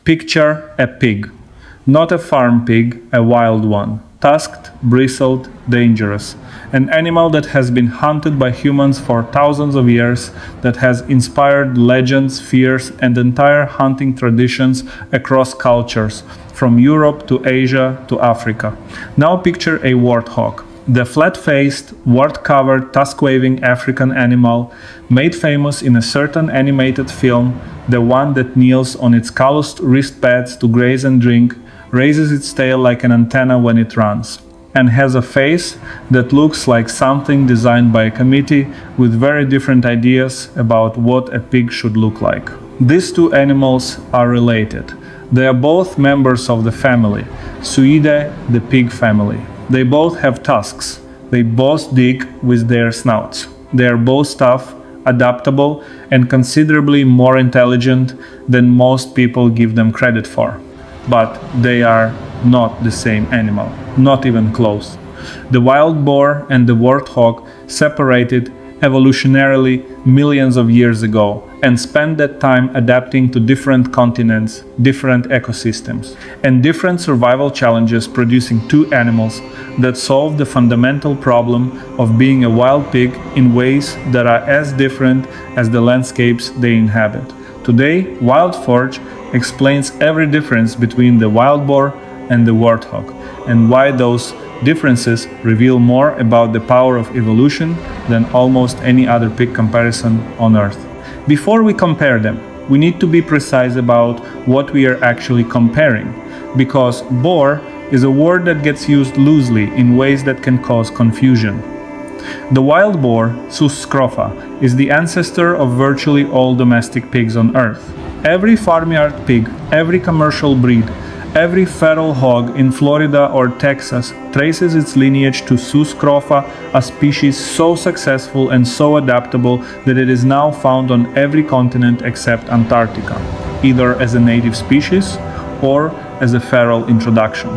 Picture a pig. Not a farm pig, a wild one. Tusked, bristled, dangerous. An animal that has been hunted by humans for thousands of years, that has inspired legends, fears, and entire hunting traditions across cultures, from Europe to Asia to Africa. Now picture a warthog. The flat-faced, wart-covered, tusk-waving African animal, made famous in a certain animated film, the one that kneels on its calloused wrist pads to graze and drink, raises its tail like an antenna when it runs, and has a face that looks like something designed by a committee with very different ideas about what a pig should look like. These two animals are related. They are both members of the family, Suidae, the pig family. They both have tusks. They both dig with their snouts. They are both tough, adaptable, and considerably more intelligent than most people give them credit for. But they are not the same animal, not even close. The wild boar and the warthog separated evolutionarily millions of years ago and spent that time adapting to different continents, different ecosystems, and different survival challenges, producing two animals that solve the fundamental problem of being a wild pig in ways that are as different as the landscapes they inhabit. Today, WildForge explains every difference between the wild boar and the warthog, and why those differences reveal more about the power of evolution than almost any other pig comparison on Earth. Before we compare them, we need to be precise about what we are actually comparing, because boar is a word that gets used loosely in ways that can cause confusion. The wild boar, Sus scrofa, is the ancestor of virtually all domestic pigs on Earth. Every farmyard pig, every commercial breed, every feral hog in Florida or Texas traces its lineage to Sus scrofa, a species so successful and so adaptable that it is now found on every continent except Antarctica, either as a native species or as a feral introduction.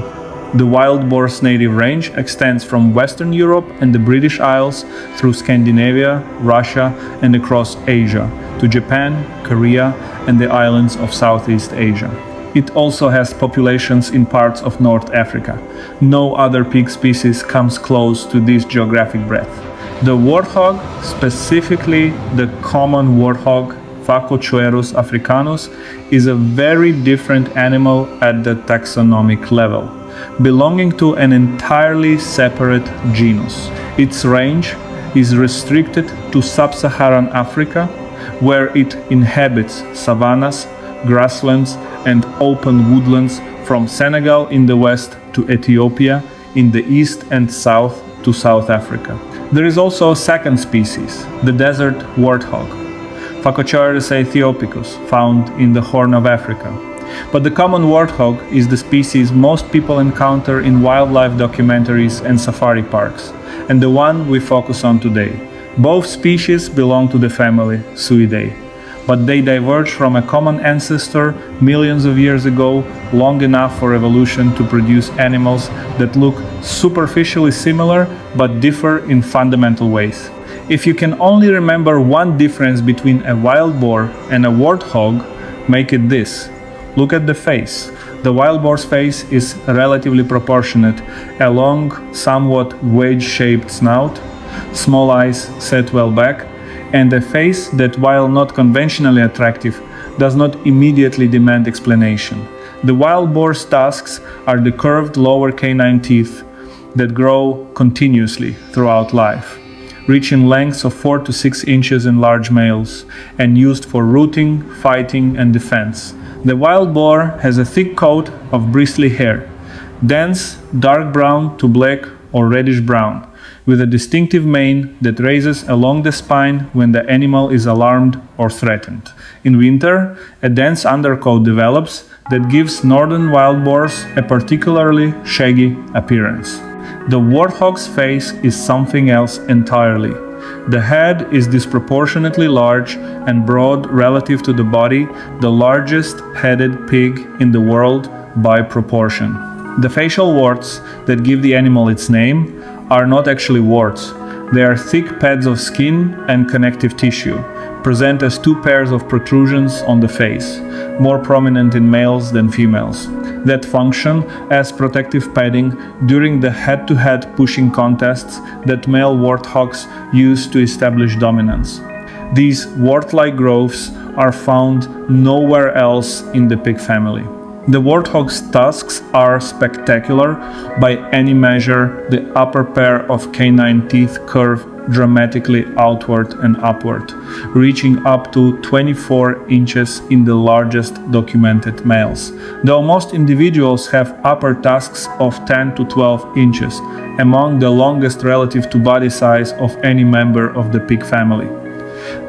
The wild boar's native range extends from Western Europe and the British Isles through Scandinavia, Russia, and across Asia to Japan, Korea, and the islands of Southeast Asia. It also has populations in parts of North Africa. No other pig species comes close to this geographic breadth. The warthog, specifically the common warthog, Phacochoerus africanus, is a very different animal at the taxonomic level, belonging to an entirely separate genus. Its range is restricted to sub-Saharan Africa, where it inhabits savannas, grasslands, and open woodlands from Senegal in the west to Ethiopia in the east and south to South Africa. There is also a second species, the desert warthog, Phacochoerus aethiopicus, found in the Horn of Africa. But the common warthog is the species most people encounter in wildlife documentaries and safari parks, and the one we focus on today. Both species belong to the family Suidae, but they diverged from a common ancestor millions of years ago, long enough for evolution to produce animals that look superficially similar but differ in fundamental ways. If you can only remember one difference between a wild boar and a warthog, make it this. Look at the face. The wild boar's face is relatively proportionate, a long, somewhat wedge-shaped snout, small eyes set well back, and a face that, while not conventionally attractive, does not immediately demand explanation. The wild boar's tusks are the curved lower canine teeth that grow continuously throughout life, reaching lengths of 4 to 6 inches in large males, and used for rooting, fighting, and defense. The wild boar has a thick coat of bristly hair, dense, dark brown to black or reddish brown, with a distinctive mane that raises along the spine when the animal is alarmed or threatened. In winter, a dense undercoat develops that gives northern wild boars a particularly shaggy appearance. The warthog's face is something else entirely. The head is disproportionately large and broad relative to the body, the largest headed pig in the world by proportion. The facial warts that give the animal its name are not actually warts. They are thick pads of skin and connective tissue, present as two pairs of protrusions on the face, more prominent in males than females, that function as protective padding during the head-to-head pushing contests that male warthogs use to establish dominance. These wart-like growths are found nowhere else in the pig family. The warthog's tusks are spectacular by any measure. The upper pair of canine teeth curve dramatically outward and upward, reaching up to 24 inches in the largest documented males, though most individuals have upper tusks of 10 to 12 inches, among the longest relative to body size of any member of the pig family.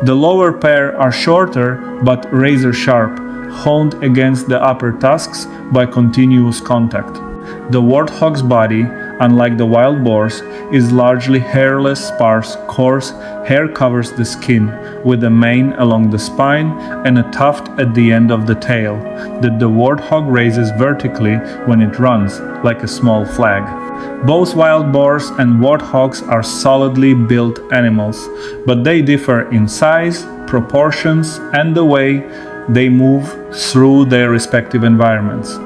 The lower pair are shorter but razor sharp, honed against the upper tusks by continuous contact. The warthog's body, unlike the wild boars, is largely hairless, sparse, coarse. Hair covers the skin, with a mane along the spine and a tuft at the end of the tail that the warthog raises vertically when it runs, like a small flag. Both wild boars and warthogs are solidly built animals, but they differ in size, proportions, and the way they move through their respective environments.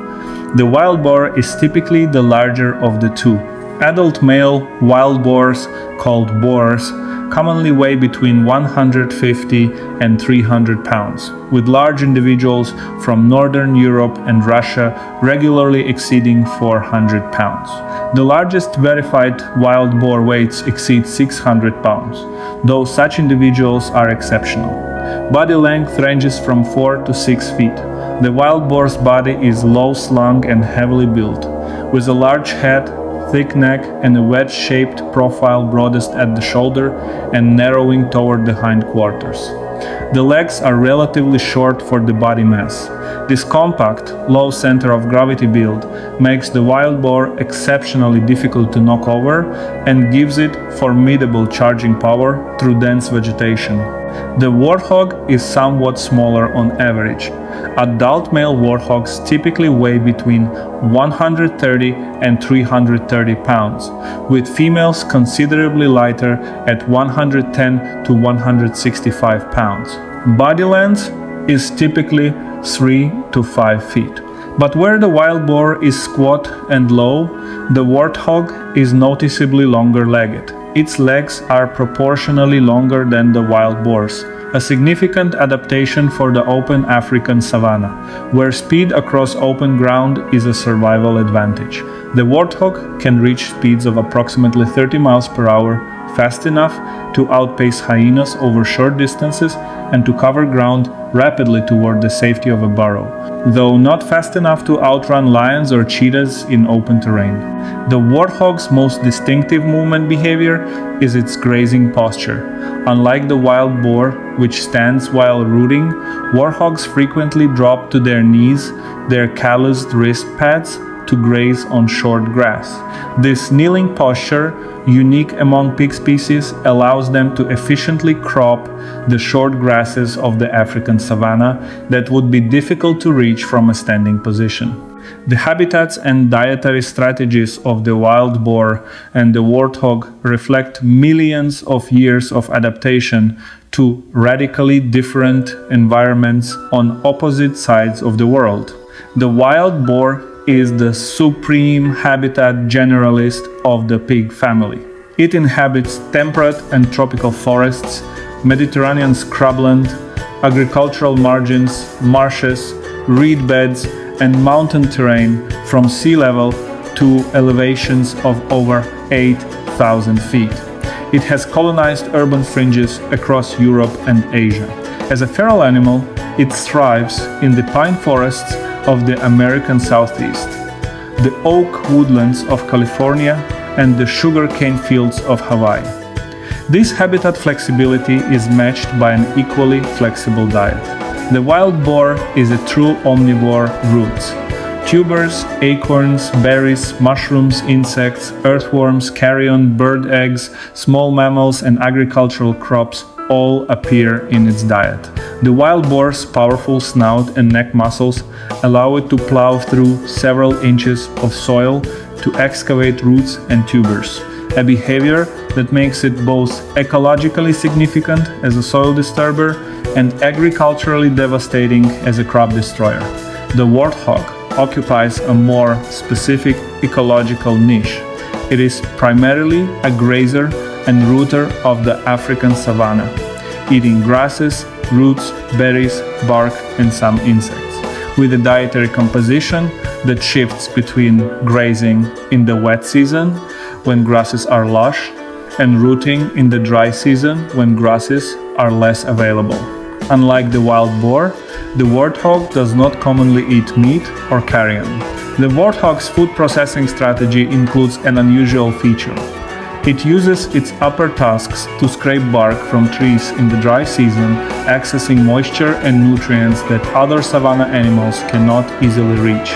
The wild boar is typically the larger of the two. Adult male wild boars, called boars, commonly weigh between 150 and 300 pounds, with large individuals from Northern Europe and Russia regularly exceeding 400 pounds. The largest verified wild boar weights exceed 600 pounds, though such individuals are exceptional. Body length ranges from 4 to 6 feet. The wild boar's body is low slung and heavily built, with a large head, thick neck, and a wedge-shaped profile broadest at the shoulder and narrowing toward the hindquarters. The legs are relatively short for the body mass. This compact, low center of gravity build makes the wild boar exceptionally difficult to knock over and gives it formidable charging power through dense vegetation. The warthog is somewhat smaller on average. Adult male warthogs typically weigh between 130 and 330 pounds, with females considerably lighter at 110 to 165 pounds. Body length is typically 3 to 5 feet. But where the wild boar is squat and low, the warthog is noticeably longer-legged. Its legs are proportionally longer than the wild boar's, a significant adaptation for the open African savanna, where speed across open ground is a survival advantage. The warthog can reach speeds of approximately 30 miles per hour, fast enough to outpace hyenas over short distances and to cover ground rapidly toward the safety of a burrow, though not fast enough to outrun lions or cheetahs in open terrain. The warthog's most distinctive movement behavior is its grazing posture. Unlike the wild boar, which stands while rooting, warthogs frequently drop to their knees, their calloused wrist pads, to graze on short grass. This kneeling posture, unique among pig species, allows them to efficiently crop the short grasses of the African savanna that would be difficult to reach from a standing position. The habitats and dietary strategies of the wild boar and the warthog reflect millions of years of adaptation to radically different environments on opposite sides of the world. The wild boar is the supreme habitat generalist of the pig family. It inhabits temperate and tropical forests, Mediterranean scrubland, agricultural margins, marshes, reed beds, and mountain terrain from sea level to elevations of over 8,000 feet. It has colonized urban fringes across Europe and Asia. As a feral animal, it thrives in the pine forests of the American Southeast, the oak woodlands of California, and the sugarcane fields of Hawaii. This habitat flexibility is matched by an equally flexible diet. The wild boar is a true omnivore roots. Tubers, acorns, berries, mushrooms, insects, earthworms, carrion, bird eggs, small mammals, and agricultural crops all appear in its diet. The wild boar's powerful snout and neck muscles allow it to plow through several inches of soil to excavate roots and tubers, a behavior that makes it both ecologically significant as a soil disturber and agriculturally devastating as a crop destroyer. The warthog occupies a more specific ecological niche. It is primarily a grazer and rooter of the African savanna, eating grasses, roots, berries, bark, and some insects, with a dietary composition that shifts between grazing in the wet season, when grasses are lush, and rooting in the dry season, when grasses are less available. Unlike the wild boar, the warthog does not commonly eat meat or carrion. The warthog's food processing strategy includes an unusual feature. It uses its upper tusks to scrape bark from trees in the dry season, accessing moisture and nutrients that other savanna animals cannot easily reach.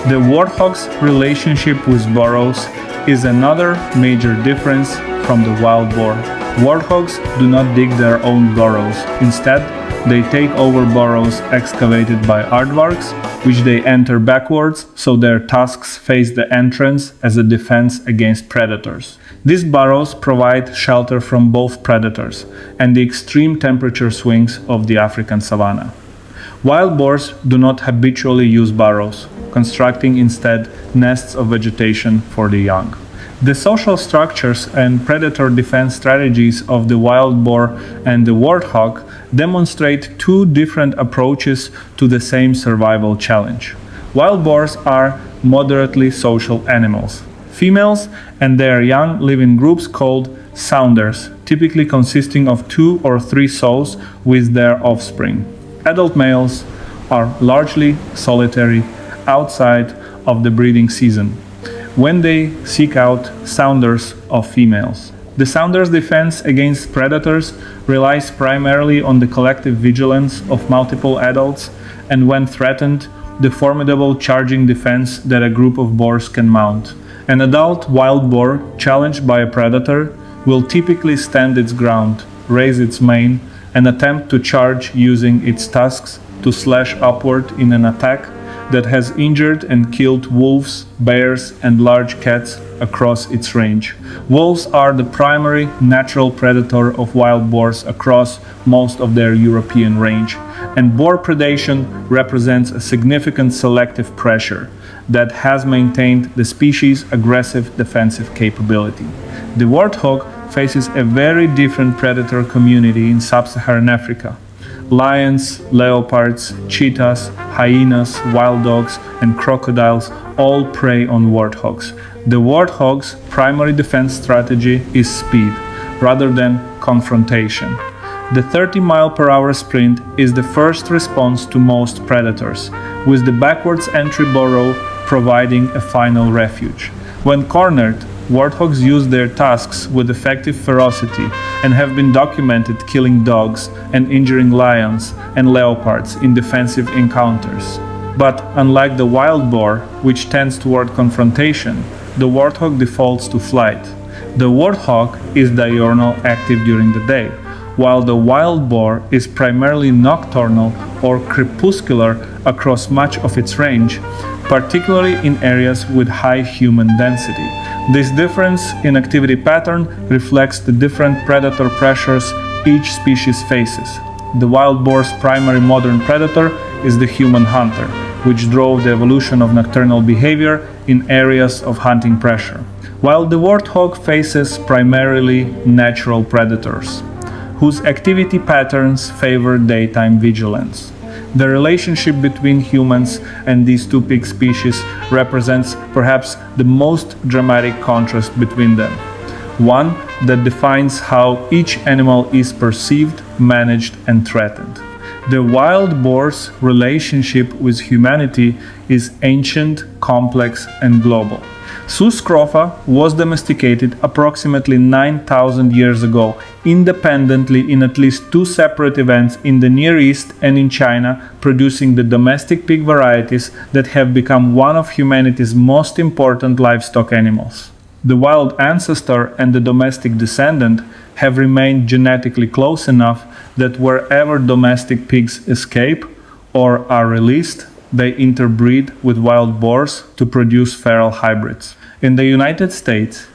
The warthog's relationship with burrows is another major difference from the wild boar. Warthogs do not dig their own burrows. Instead, they take over burrows excavated by aardvarks, which they enter backwards so their tusks face the entrance as a defense against predators. These burrows provide shelter from both predators and the extreme temperature swings of the African savanna. Wild boars do not habitually use burrows, constructing instead nests of vegetation for the young. The social structures and predator defense strategies of the wild boar and the warthog demonstrate two different approaches to the same survival challenge. Wild boars are moderately social animals. Females and their young live in groups called sounders, typically consisting of 2 or 3 sows with their offspring. Adult males are largely solitary outside of the breeding season, when they seek out sounders of females. The sounders' defense against predators relies primarily on the collective vigilance of multiple adults and, when threatened, the formidable charging defense that a group of boars can mount. An adult wild boar, challenged by a predator, will typically stand its ground, raise its mane, and attempt to charge using its tusks to slash upward in an attack that has injured and killed wolves, bears, and large cats across its range. Wolves are the primary natural predator of wild boars across most of their European range, and boar predation represents a significant selective pressure that has maintained the species' aggressive defensive capability. The warthog faces a very different predator community in sub-Saharan Africa. Lions, leopards, cheetahs, hyenas, wild dogs, and crocodiles all prey on warthogs. The warthog's primary defense strategy is speed, rather than confrontation. The 30-mile-per-hour sprint is the first response to most predators, with the backwards entry burrow providing a final refuge. When cornered, warthogs use their tusks with effective ferocity and have been documented killing dogs and injuring lions and leopards in defensive encounters. But unlike the wild boar, which tends toward confrontation, the warthog defaults to flight. The warthog is diurnal, active during the day, while the wild boar is primarily nocturnal or crepuscular across much of its range, particularly in areas with high human density. This difference in activity pattern reflects the different predator pressures each species faces. The wild boar's primary modern predator is the human hunter, which drove the evolution of nocturnal behavior in areas of hunting pressure, while the warthog faces primarily natural predators, whose activity patterns favor daytime vigilance. The relationship between humans and these two pig species represents perhaps the most dramatic contrast between them, one that defines how each animal is perceived, managed, and threatened. The wild boar's relationship with humanity is ancient, complex, and global. Sus scrofa was domesticated approximately 9,000 years ago, independently in at least 2 separate events in the Near East and in China, producing the domestic pig varieties that have become one of humanity's most important livestock animals. The wild ancestor and the domestic descendant have remained genetically close enough that wherever domestic pigs escape or are released, they interbreed with wild boars to produce feral hybrids. In the United States,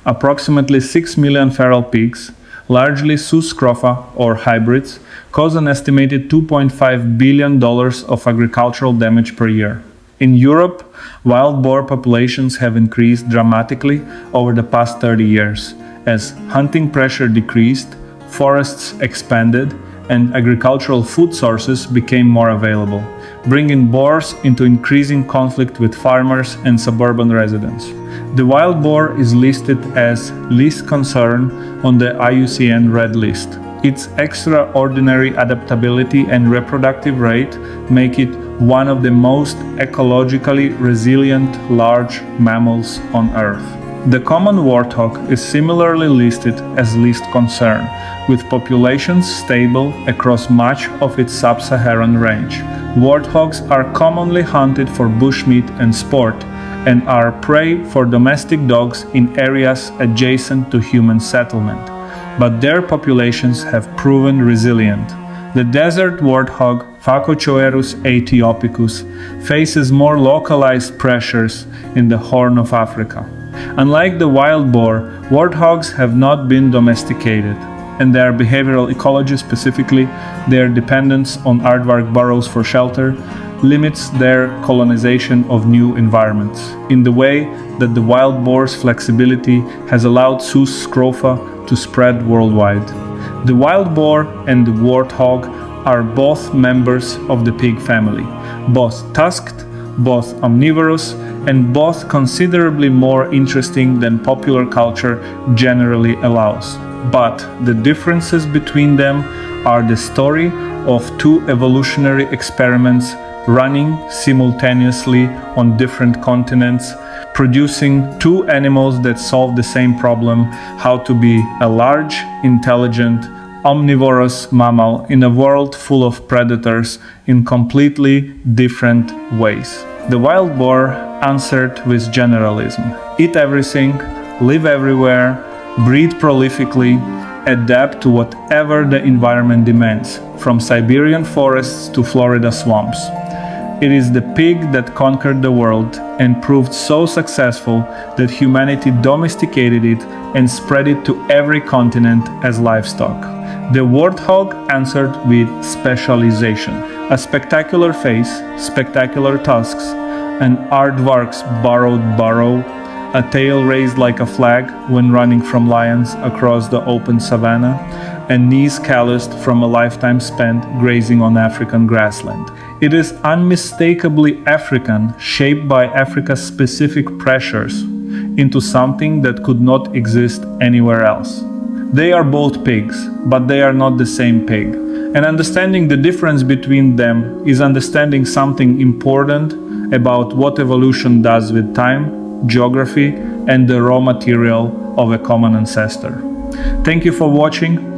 approximately 6 million feral pigs, largely sus scrofa or hybrids, cause an estimated $2.5 billion of agricultural damage per year. In Europe, wild boar populations have increased dramatically over the past 30 years, as hunting pressure decreased, forests expanded, and agricultural food sources became more available, bringing boars into increasing conflict with farmers and suburban residents. The wild boar is listed as least concern on the IUCN Red List. Its extraordinary adaptability and reproductive rate make it one of the most ecologically resilient large mammals on Earth. The common warthog is similarly listed as least concern, with populations stable across much of its sub-Saharan range. Warthogs are commonly hunted for bushmeat and sport, and are prey for domestic dogs in areas adjacent to human settlement, but their populations have proven resilient. The desert warthog, Phacochoerus aethiopicus, faces more localized pressures in the Horn of Africa. Unlike the wild boar, warthogs have not been domesticated, and their behavioral ecology, specifically their dependence on aardvark burrows for shelter, limits their colonization of new environments, in the way that the wild boar's flexibility has allowed sus scrofa to spread worldwide. The wild boar and the warthog are both members of the pig family, both tusked, both omnivorous, and both considerably more interesting than popular culture generally allows. But the differences between them are the story of two evolutionary experiments running simultaneously on different continents, producing two animals that solve the same problem: how to be a large, intelligent, omnivorous mammal in a world full of predators in completely different ways. The wild boar answered with generalism: eat everything, live everywhere, breed prolifically, adapt to whatever the environment demands, from Siberian forests to Florida swamps. It is the pig that conquered the world and proved so successful that humanity domesticated it and spread it to every continent as livestock. The warthog answered with specialization: a spectacular face, spectacular tusks, an aardvark's borrowed burrow, a tail raised like a flag when running from lions across the open savanna, and knees calloused from a lifetime spent grazing on African grassland. It is unmistakably African, shaped by Africa's specific pressures into something that could not exist anywhere else. They are both pigs, but they are not the same pig. And understanding the difference between them is understanding something important about what evolution does with time, geography, and the raw material of a common ancestor. Thank you for watching.